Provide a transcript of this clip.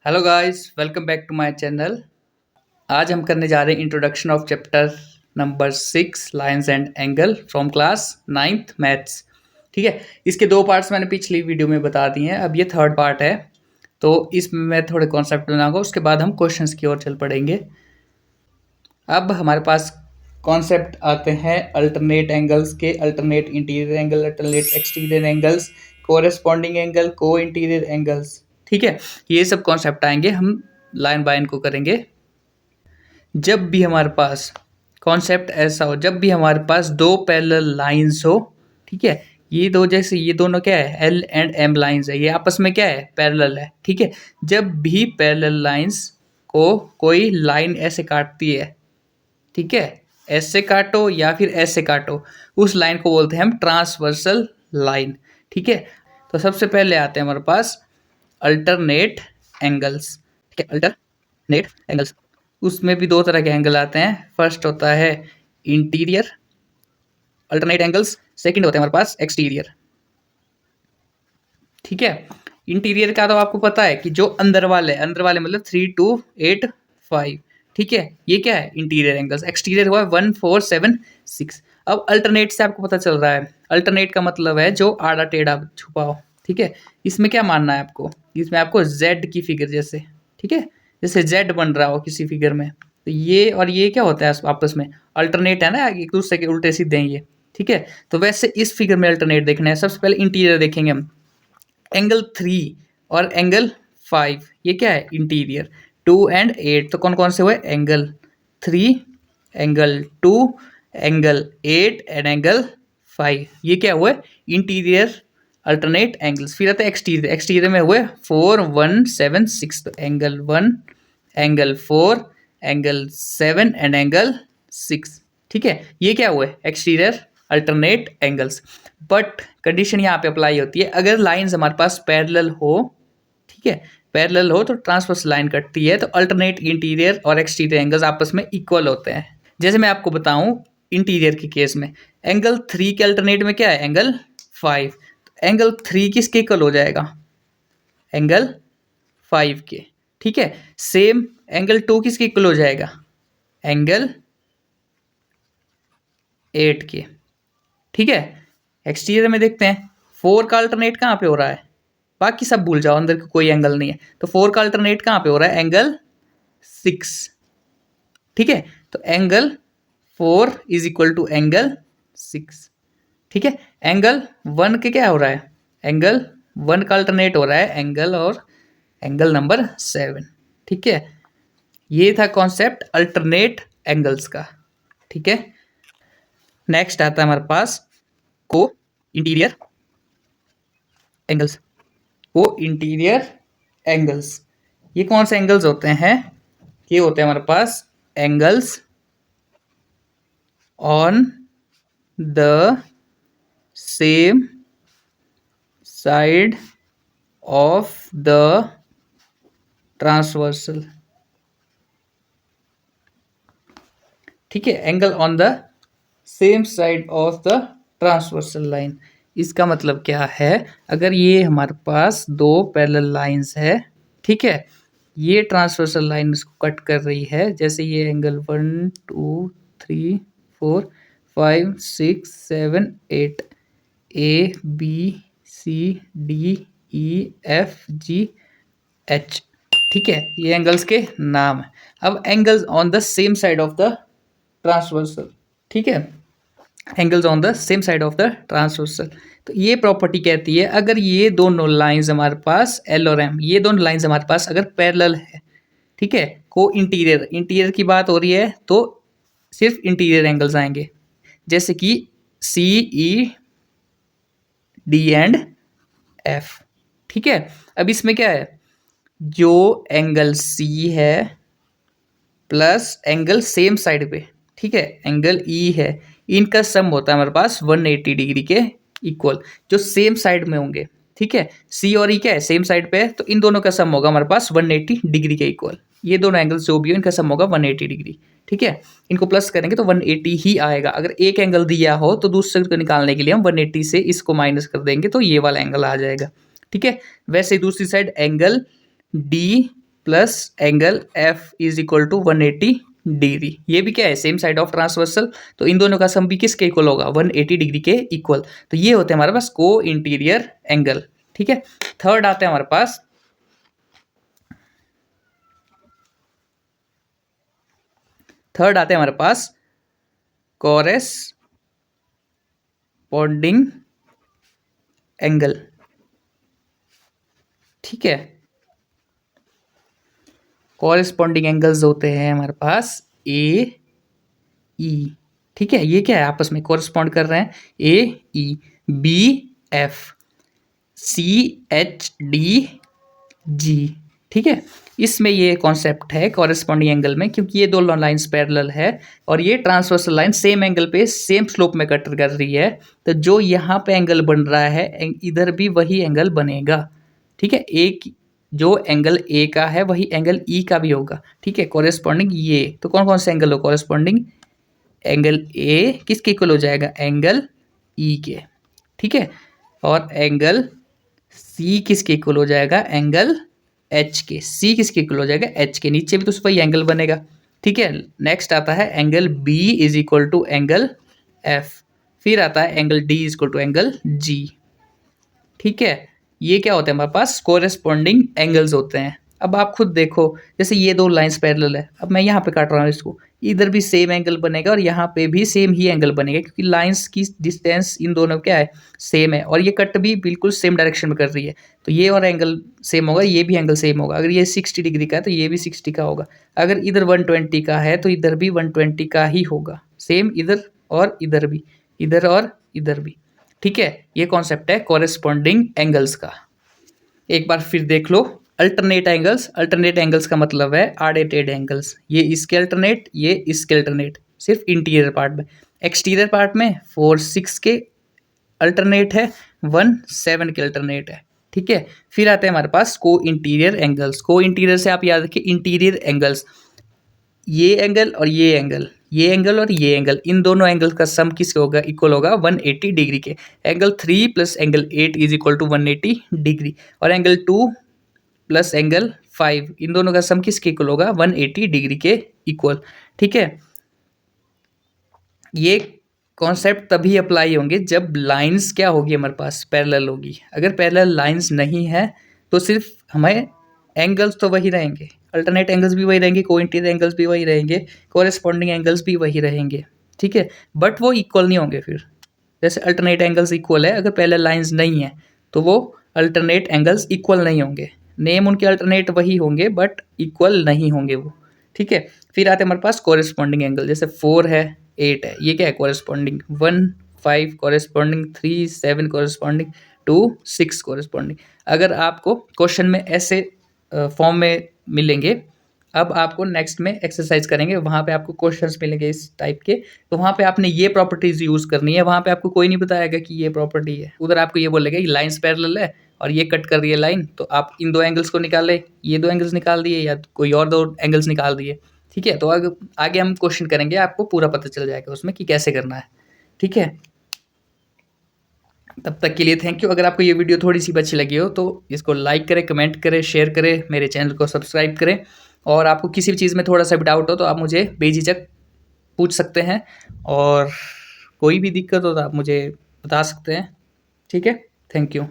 Hello guys, welcome back to my channel. आज हम करने जा रहे हैं introduction of chapter number 6 lines and angle from class 9th maths. ठीक है, इसके दो पार्ट्स मैंने पिछली वीडियो में बता दिए हैं, अब ये थर्ड पार्ट है। तो इसमें मैं थोड़े कॉन्सेप्ट बनाऊंगा, उसके बाद हम क्वेश्चंस की ओर चल पड़ेंगे। अब हमारे पास कॉन्सेप्ट आते हैं अल्टरनेट एंगल्स के, alternate interior angle, alternate exterior angles, corresponding angle, को इंटीरियर एंगल्स। ठीक है, ये सब कॉन्सेप्ट आएंगे, हम लाइन बाय लाइन को करेंगे। जब भी हमारे पास कॉन्सेप्ट ऐसा हो, जब भी हमारे पास दो पैरेलल लाइंस हो, ठीक है, ये दो जैसे ये दोनों क्या है, एल एंड एम लाइंस है, ये आपस में क्या है, पैरेलल है। ठीक है, जब भी पैरेलल लाइंस को कोई लाइन ऐसे काटती है, ठीक है, ऐसे काटो या फिर ऐसे काटो, उस लाइन को बोलते हैं हम ट्रांसवर्सल लाइन। ठीक है, तो सबसे पहले आते हैं हमारे पास अल्टरनेट एंगल्स। ठीक है, अल्टरनेट एंगल्स, उसमें भी दो तरह के एंगल आते हैं। फर्स्ट होता है इंटीरियर अल्टरनेट एंगल्स, सेकंड होते हैं हमारे पास एक्सटीरियर। ठीक है, इंटीरियर का तो आपको पता है कि जो अंदर वाले मतलब 3 2 8 5। ठीक है, ये क्या है, इंटीरियर एंगल्स। एक्सटीरियर हुआ 1 4 7 6। अब अल्टरनेट से आपको पता चल रहा है, अल्टरनेट का मतलब है जो आड़ा टेढ़ा छुपा हो। ठीक है, इसमें क्या मानना है आपको, इसमें आपको जेड की फिगर जैसे, ठीक है, जैसे जेड बन रहा हो किसी फिगर में, तो ये और ये क्या होता है आपस में, अल्टरनेट है ना, एक दूसरे के उल्टे सीधे हैं ये। ठीक है, तो वैसे इस फिगर में अल्टरनेट देखना है। सबसे पहले इंटीरियर देखेंगे हम। एंगल 3 और एंगल 5, ये क्या है, इंटीरियर। 2 एंड 8 तो कौन कौन से हुए, angle 3, angle 2, angle 8 and angle 5, ये क्या हुए, इंटीरियर अल्टरनेट एंगल्स। फिर आता है एक्सटीरियर, एक्सटीरियर में हुए 4 1 7 6, तो angle 1, angle 4, angle 7 and angle 6। ठीक है, ये क्या हुए, exterior alternate angles. But condition यहाँ पे अप्लाई होती है, अगर लाइंस हमारे पास पैरेलल हो, ठीक है, पैरेलल हो तो ट्रांसवर्स लाइन कटती है, तो अल्टरनेट इंटीरियर और एक्सटीरियर एंगल्स आपस में इक्वल होते हैं। जैसे मैं आपको बताऊं, इंटीरियर के केस में एंगल 3 के अल्टरनेट में क्या है, एंगल 5। तो एंगल 3 किसके इक्वल हो जाएगा, एंगल 5 के। ठीक है, सेम एंगल 2 किसके इक्वल हो जाएगा, एंगल 8 के। ठीक है, एक्सटीरियर में देखते हैं 4 का अल्टरनेट कहाँ पे हो रहा है, बाकी सब भूल जाओ, अंदर का कोई एंगल नहीं है, तो 4 का अल्टरनेट कहाँ पे हो रहा है, एंगल 6। ठीक है, तो angle 4 is equal to angle 6। ठीक है, एंगल 1 के क्या हो रहा है, एंगल 1 का अल्टरनेट हो रहा है एंगल और एंगल नंबर 7। ठीक है, ये था कॉन्सेप्ट अल्टरनेट एंगल्स का। ठीक है, नेक्स्ट आता है हमारे पास को इंटीरियर एंगल्स। को इंटीरियर एंगल्स, ये कौन से एंगल्स होते हैं, ये होते हैं हमारे पास angles on the same side of the transversal. ठीक है, angle on the same side of the transversal line. इसका मतलब क्या है, अगर ये हमारे पास दो पैरेलल लाइंस है, ठीक है, ये ट्रांसवर्सल लाइन इसको कट कर रही है, जैसे ये angle 1 2 3 4 5 6 7 8, A B C D E F G H. ठीक है, ये एंगल्स के नाम है। अब angles on the same side of the transversal, ठीक है, angles on the same side of the transversal. तो ये प्रॉपर्टी कहती है, अगर ये दोनों लाइंस हमारे पास एल और एम, ये दोनों लाइंस हमारे पास अगर पैरेलल है, ठीक है, को इंटीरियर, इंटीरियर की बात हो रही है तो सिर्फ इंटीरियर एंगल्स आएंगे, जैसे कि सी ई डी एंड एफ। ठीक है, अब इसमें क्या है, जो एंगल सी है प्लस एंगल सेम साइड पे, ठीक है, एंगल ई है, इनका सम होता है हमारे पास 180 डिग्री के इक्वल, जो सेम साइड में होंगे। ठीक है, सी और ई क्या है, सेम साइड पे है, तो इन दोनों का सम होगा हमारे पास 180 डिग्री के इक्वल। ये दोनों एंगल्स जो भी हो, इनका सम होगा 180 डिग्री। ठीक है, इनको प्लस करेंगे तो 180 ही आएगा। अगर एक एंगल दिया हो तो दूसरे को निकालने के लिए हम 180 से इसको माइनस कर देंगे, तो ये वाला एंगल आ जाएगा। ठीक है, वैसे दूसरी side angle D plus angle F is equal to 180 degree. ये भी क्या है, सेम साइड ऑफ ट्रांसवर्सल, तो इन दोनों का सम भी किसके इक्वल होगा, 180 डिग्री के इक्वल। तो ये होते हैं हमारे पास को इंटीरियर एंगल। ठीक है, थर्ड आते हैं हमारे पास कॉरेस्पॉन्डिंग एंगल। ठीक है, कॉरेस्पॉन्डिंग एंगल्स होते हैं हमारे पास ए ई। ठीक है, ये क्या है, आपस में कॉरेस्पॉन्ड कर रहे हैं, A E, B F, C H D G. ठीक है, इसमें ये कॉन्सेप्ट है कॉरेस्पॉन्डिंग एंगल में, क्योंकि ये दो लाइंस पैरेलल है और ये ट्रांसवर्सल लाइन सेम एंगल पे सेम स्लोप में कट कर रही है, तो जो यहाँ पे एंगल बन रहा है इधर भी वही एंगल बनेगा। ठीक है, एक जो एंगल ए का है वही एंगल ई का भी होगा। ठीक है, कॉरेस्पॉन्डिंग ये तो कौन कौन से एंगल हो, कॉरेस्पॉन्डिंग एंगल ए किसके इक्वल हो जाएगा, एंगल ई के। ठीक है, और एंगल सी किसके इक्वल हो जाएगा, एंगल एच के। सी किसके इक्वल हो जाएगा, एच के। नीचे भी तो वही एंगल बनेगा। ठीक है, नेक्स्ट आता है angle B is equal to angle F, फिर आता है angle D is equal to angle G. ठीक है, ये क्या होता है हमारे पास, कोरेस्पॉन्डिंग एंगल्स होते हैं। अब आप खुद देखो, जैसे ये दो लाइंस पैरेलल है, अब मैं यहाँ पे काट रहा हूँ इसको, इधर भी सेम एंगल बनेगा और यहाँ पे भी सेम ही एंगल बनेगा, क्योंकि लाइंस की डिस्टेंस इन दोनों क्या है, सेम है, और ये कट भी बिल्कुल सेम डायरेक्शन में कर रही है, तो ये और एंगल सेम होगा, ये भी एंगल सेम होगा। अगर ये 60 डिग्री का है तो ये भी 60 का होगा, अगर इधर 120 का है तो इधर भी 120 का ही होगा, सेम इधर और इधर भी, इधर और इधर भी। ठीक है, ये कॉन्सेप्ट है कॉरेस्पॉन्डिंग एंगल्स का। एक बार फिर देख लो, अल्टरनेट एंगल्स। अल्टरनेट एंगल्स का मतलब है आड़े टेढ़े एंगल्स, ये इसके अल्टरनेट, ये इसके अल्टरनेट, सिर्फ इंटीरियर पार्ट में। एक्सटीरियर पार्ट में 4 6 के अल्टरनेट है, 1 7 के अल्टरनेट है। ठीक है, फिर आते हैं हमारे पास को इंटीरियर एंगल्स। को इंटीरियर से आप याद रखिए इंटीरियर एंगल्स, ये एंगल और ये एंगल, ये एंगल और ये एंगल, इन दोनों एंगल का सम किसके होगा, इक्वल होगा 180 डिग्री के। Angle 3 plus angle 8 is equal to 180 degree, और एंगल 2 प्लस एंगल 5, इन दोनों का सम किसके इक्वल होगा, 180 डिग्री के इक्वल। ठीक है, ये कॉन्सेप्ट तभी अप्लाई होंगे जब लाइंस क्या होगी हमारे पास, पैरेलल होगी। अगर पैरेलल लाइंस नहीं है तो सिर्फ हमें एंगल्स तो वही रहेंगे, अल्टरनेट एंगल्स भी वही रहेंगे, कोइंटीरियर एंगल्स भी वही रहेंगे, कोरेस्पॉन्डिंग एंगल्स भी वही रहेंगे। ठीक है, बट वो इक्वल नहीं होंगे फिर। जैसे अल्टरनेट एंगल्स इक्वल है, अगर पैरेलल लाइंस नहीं है तो वो अल्टरनेट एंगल्स इक्वल नहीं होंगे, नेम उनके अल्टरनेट वही होंगे बट इक्वल नहीं होंगे वो। ठीक है, फिर आते हैं हमारे पास कोरेस्पॉन्डिंग एंगल, जैसे 4 है 8 है, ये क्या है, कोरेस्पॉन्डिंग 1 5 कोरेस्पॉन्डिंग 3 7 कोरेस्पॉन्डिंग 2 6 कोरेस्पॉन्डिंग। अगर आपको क्वेश्चन में ऐसे फॉर्म में मिलेंगे, अब आपको नेक्स्ट में एक्सरसाइज करेंगे, वहाँ पे आपको क्वेश्चंस मिलेंगे इस टाइप के, तो वहाँ पे आपने ये प्रॉपर्टीज यूज़ करनी है। वहाँ पे आपको कोई नहीं बताएगा कि ये प्रॉपर्टी है, उधर आपको ये बोलेगा कि लाइंस पैरेलल है और ये कट कर रही है लाइन, तो आप इन दो एंगल्स को निकाले, ये दो एंगल्स निकाल दिए या कोई और दो एंगल्स निकाल दिए। ठीक है, तो आगे हम क्वेश्चन करेंगे, आपको पूरा पता चल जाएगा उसमें कि कैसे करना है। ठीक है, तब तक के लिए थैंक यू। अगर आपको ये वीडियो थोड़ी सी अच्छी लगी हो तो इसको लाइक करें, कमेंट करें, शेयर करें, मेरे चैनल को सब्सक्राइब करें, और आपको किसी भी चीज़ में थोड़ा सा भी डाउट हो तो आप मुझे बेझिझक पूछ सकते हैं, और कोई भी दिक्कत हो तो आप मुझे बता सकते हैं। ठीक है, थैंक यू।